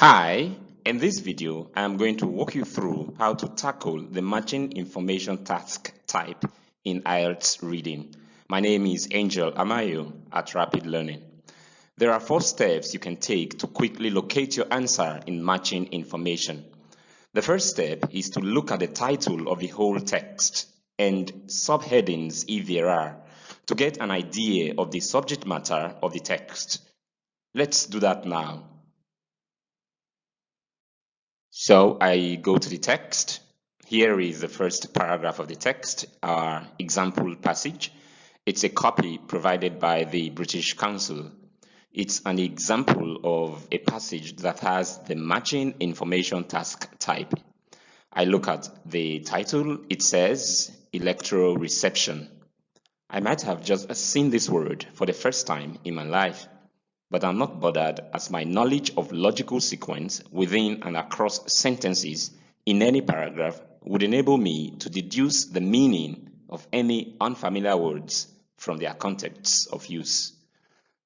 Hi, in this video, I am going to walk you through how to tackle the matching information task type in IELTS reading. My name is Angel Amayo at Rapid Learning. There are 4 steps you can take to quickly locate your answer in matching information. The first step is to look at the title of the whole text and subheadings if there are, to get an idea of the subject matter of the text. Let's do that now. So I go to the text. Here is the first paragraph of the text, our example passage. It's a copy provided by the British Council. It's an example of a passage that has the matching information task type. I look at the title. It says electoral reception. I might have just seen this word for the first time in my life, but I'm not bothered, as my knowledge of logical sequence within and across sentences in any paragraph would enable me to deduce the meaning of any unfamiliar words from their contexts of use.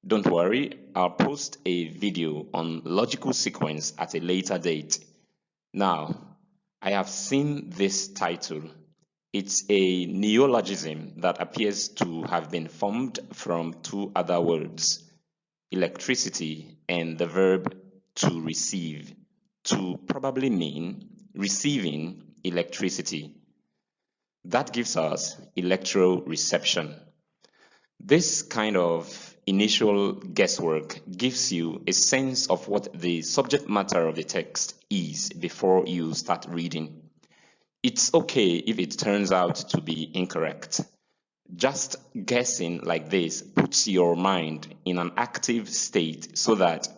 Don't worry, I'll post a video on logical sequence at a later date. Now, I have seen this title. It's a neologism that appears to have been formed from 2 other words, electricity and the verb to receive, to probably mean receiving electricity. That gives us electoral reception. This kind of initial guesswork gives you a sense of what the subject matter of the text is before you start reading. It's okay if it turns out to be incorrect. Just guessing like this puts your mind in an active state so that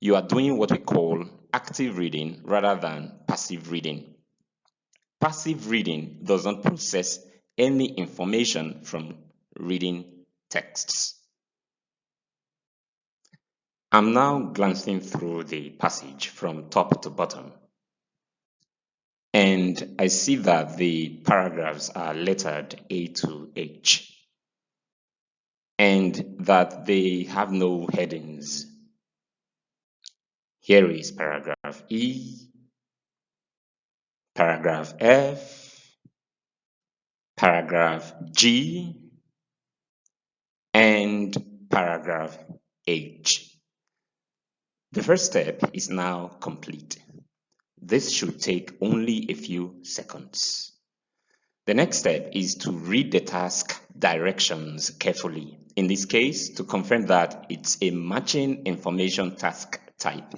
you are doing what we call active reading rather than passive reading. Passive reading does not process any information from reading texts. I'm now glancing through the passage from top to bottom, and I see that the paragraphs are lettered A to H, and that they have no headings. Here is paragraph E, paragraph F, paragraph G, and paragraph H. The first step is now complete. This should take only a few seconds. The next step is to read the task directions carefully. In this case, to confirm that it's a matching information task type,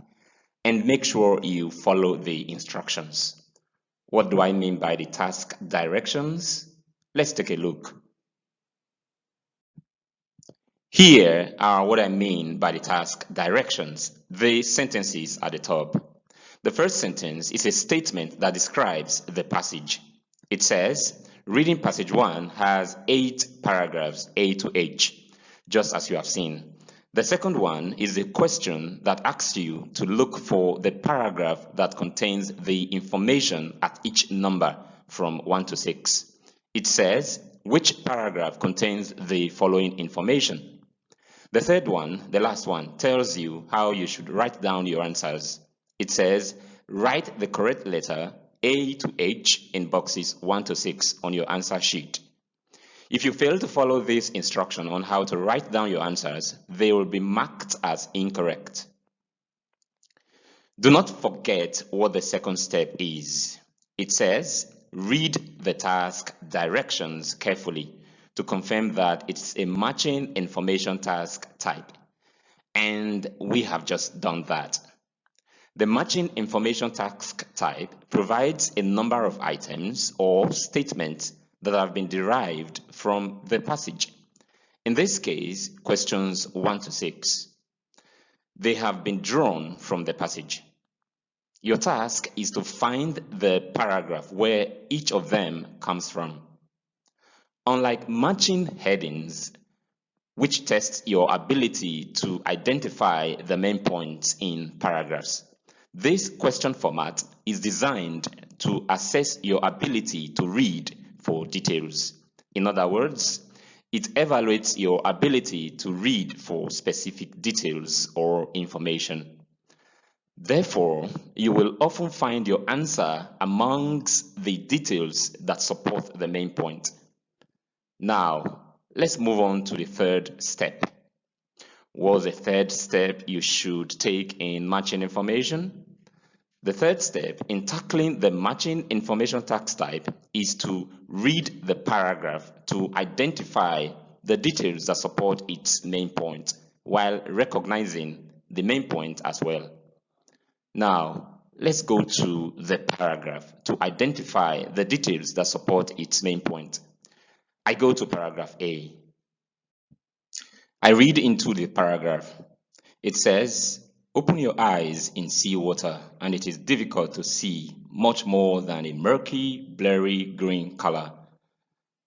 and make sure you follow the instructions. What do I mean by the task directions? Let's take a look. Here are what I mean by the task directions. The sentences at the top. The first sentence is a statement that describes the passage. It says, reading passage 1 has 8 paragraphs, A to H, just as you have seen. The second one is a question that asks you to look for the paragraph that contains the information at each number from 1 to 6. It says, which paragraph contains the following information? The third one, the last one, tells you how you should write down your answers. It says, write the correct letter A to H in boxes 1 to 6 on your answer sheet. If you fail to follow this instruction on how to write down your answers, they will be marked as incorrect. Do not forget what the second step is. It says, read the task directions carefully to confirm that it's a matching information task type. And we have just done that. The matching information task type provides a number of items or statements that have been derived from the passage. In this case, questions 1 to 6. They have been drawn from the passage. Your task is to find the paragraph where each of them comes from. Unlike matching headings, which tests your ability to identify the main points in paragraphs, this question format is designed to assess your ability to read for details. In other words, it evaluates your ability to read for specific details or information. Therefore, you will often find your answer amongst the details that support the main point. Now, let's move on to the third step. What's the third step you should take in matching information? The third step in tackling the matching information task type is to read the paragraph to identify the details that support its main point while recognizing the main point as well. Now, let's go to the paragraph to identify the details that support its main point. I go to paragraph A. I read into the paragraph. It says, "Open your eyes in seawater, and it is difficult to see much more than a murky, blurry green color.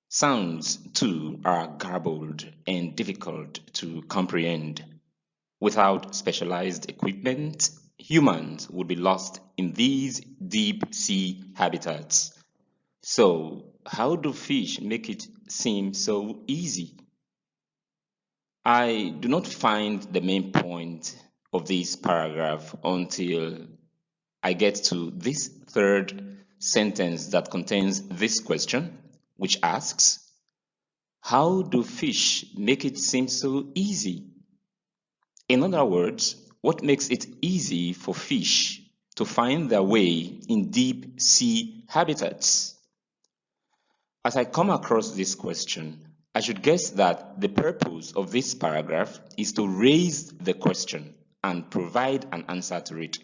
Sounds, too, are garbled and difficult to comprehend. Without specialized equipment, humans would be lost in these deep sea habitats. So, how do fish make it seem so easy?" I do not find the main point of this paragraph until I get to this third sentence that contains this question, which asks, "How do fish make it seem so easy?" In other words, what makes it easy for fish to find their way in deep sea habitats? As I come across this question, I should guess that the purpose of this paragraph is to raise the question and provide an answer to it.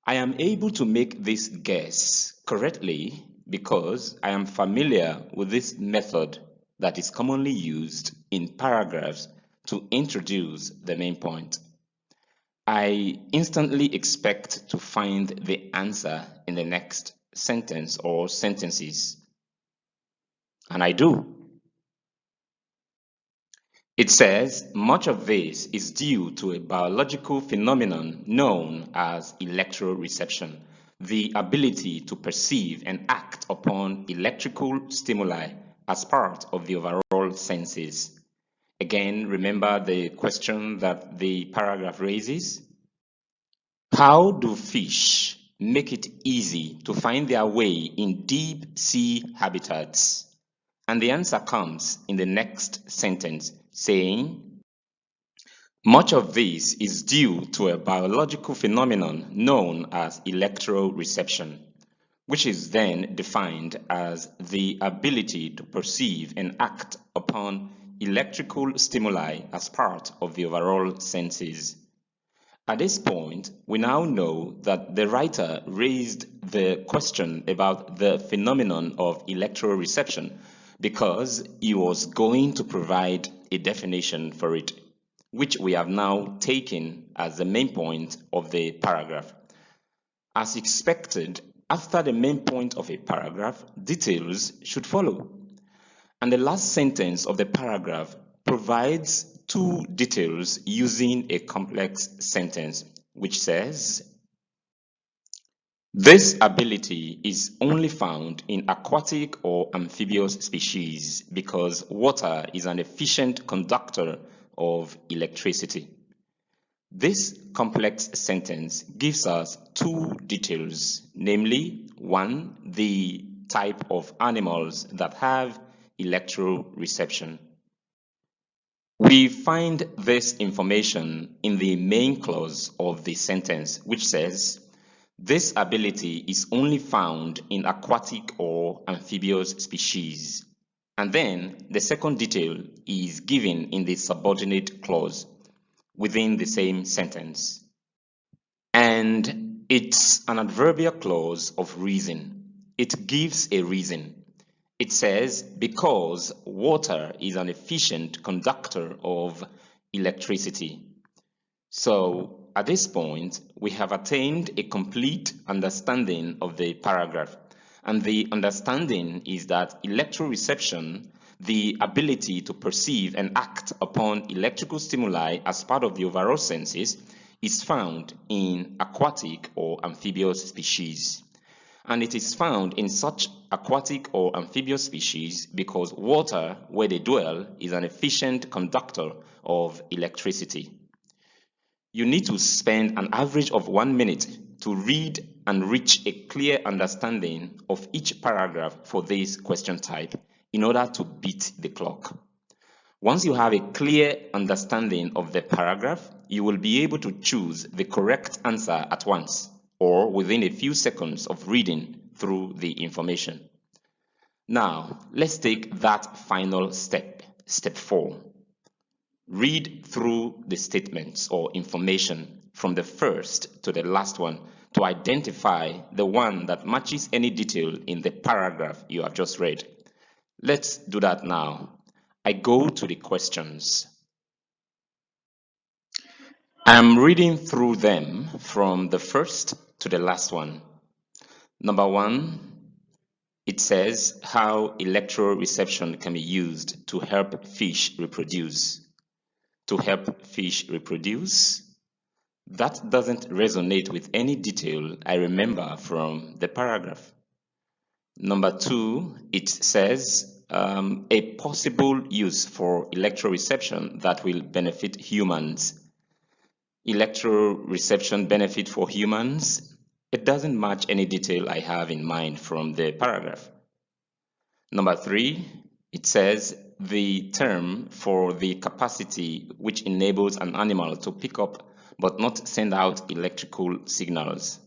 I am able to make this guess correctly because I am familiar with this method that is commonly used in paragraphs to introduce the main point. I instantly expect to find the answer in the next sentence or sentences, and I do. It says much of this is due to a biological phenomenon known as electroreception, the ability to perceive and act upon electrical stimuli as part of the overall senses. Again, remember the question that the paragraph raises? How do fish make it easy to find their way in deep sea habitats? And the answer comes in the next sentence, saying, much of this is due to a biological phenomenon known as electroreception, which is then defined as the ability to perceive and act upon electrical stimuli as part of the overall senses. At this point, we now know that the writer raised the question about the phenomenon of electroreception because he was going to provide a definition for it, which we have now taken as the main point of the paragraph. As expected, after the main point of a paragraph, details should follow. And the last sentence of the paragraph provides two details using a complex sentence, which says, this ability is only found in aquatic or amphibious species because water is an efficient conductor of electricity. This complex sentence gives us two details, namely, one, the type of animals that have electroreception. We find this information in the main clause of the sentence, which says, this ability is only found in aquatic or amphibious species. And then the second detail is given in the subordinate clause within the same sentence. And it's an adverbial clause of reason. It gives a reason. It says, because water is an efficient conductor of electricity. So at this point, we have attained a complete understanding of the paragraph. And the understanding is that electroreception, the ability to perceive and act upon electrical stimuli as part of the overall senses, is found in aquatic or amphibious species. And it is found in such aquatic or amphibious species because water, where they dwell, is an efficient conductor of electricity. You need to spend an average of 1 minute to read and reach a clear understanding of each paragraph for this question type in order to beat the clock. Once you have a clear understanding of the paragraph, you will be able to choose the correct answer at once or within a few seconds of reading through the information. Now, let's take that final step, step 4. Read through the statements or information from the first to the last one to identify the one that matches any detail in the paragraph you have just read. Let's do that now. I go to the questions. I'm reading through them from the first to the last one. Number 1, it says how electroreception can be used to help fish reproduce. To help fish reproduce? That doesn't resonate with any detail I remember from the paragraph. Number 2, it says a possible use for electroreception that will benefit humans. Electroreception benefit for humans? It doesn't match any detail I have in mind from the paragraph. Number 3, it says the term for the capacity which enables an animal to pick up but not send out electrical signals.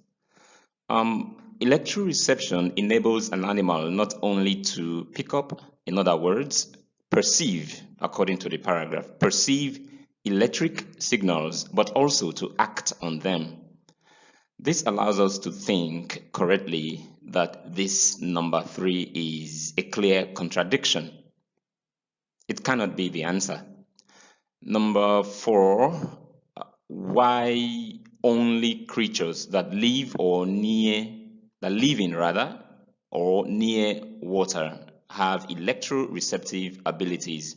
Electroreception enables an animal not only to pick up, in other words, perceive, according to the paragraph, perceive electric signals, but also to act on them. This allows us to think correctly that this number 3 is a clear contradiction. It cannot be the answer. Number 4, why only creatures that live or near water have electroreceptive abilities?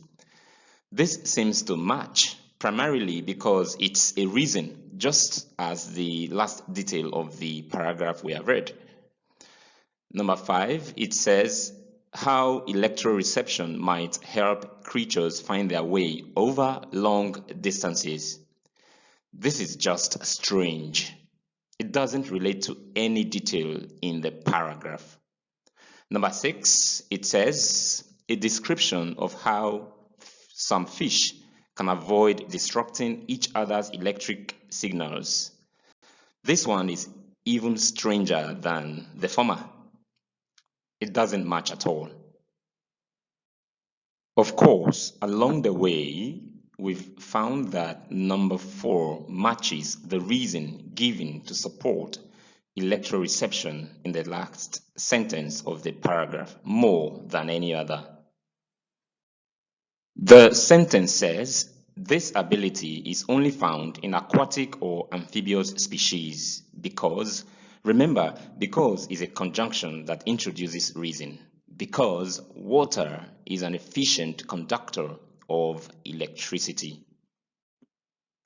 This seems to match, primarily because it's a reason, just as the last detail of the paragraph we have read. Number 5, it says how electroreception might help creatures find their way over long distances. This is just strange. It doesn't relate to any detail in the paragraph. Number 6, it says a description of how some fish can avoid disrupting each other's electric signals. This one is even stranger than the former. It doesn't match at all. Of course, along the way, we've found that number 4 matches the reason given to support electroreception in the last sentence of the paragraph more than any other. The sentence says, this ability is only found in aquatic or amphibious species because, remember, because is a conjunction that introduces reason. Because water is an efficient conductor of electricity.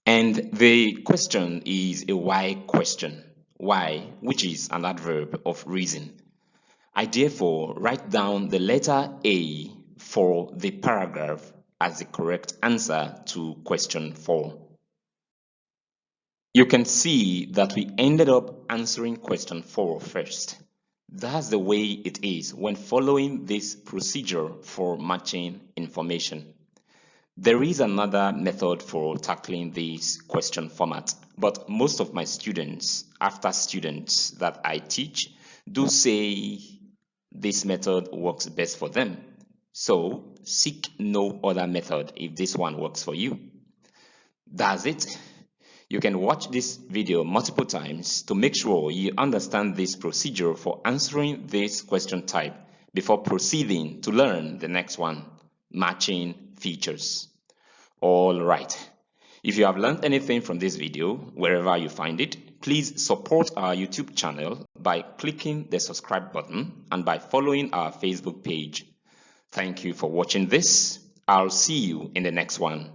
And the question is a why question. Why, which is an adverb of reason. I therefore write down the letter A for the paragraph as the correct answer to question 4. You can see that we ended up answering question 4 first. That's the way it is when following this procedure for matching information. There is another method for tackling this question format, but most of my students, after students that I teach, do say this method works best for them. So seek no other method if this one works for you. That's it. You can watch this video multiple times to make sure you understand this procedure for answering this question type before proceeding to learn the next one, matching features. All right. If you have learned anything from this video, wherever you find it, please support our YouTube channel by clicking the subscribe button and by following our Facebook page. Thank you for watching this. I'll see you in the next one.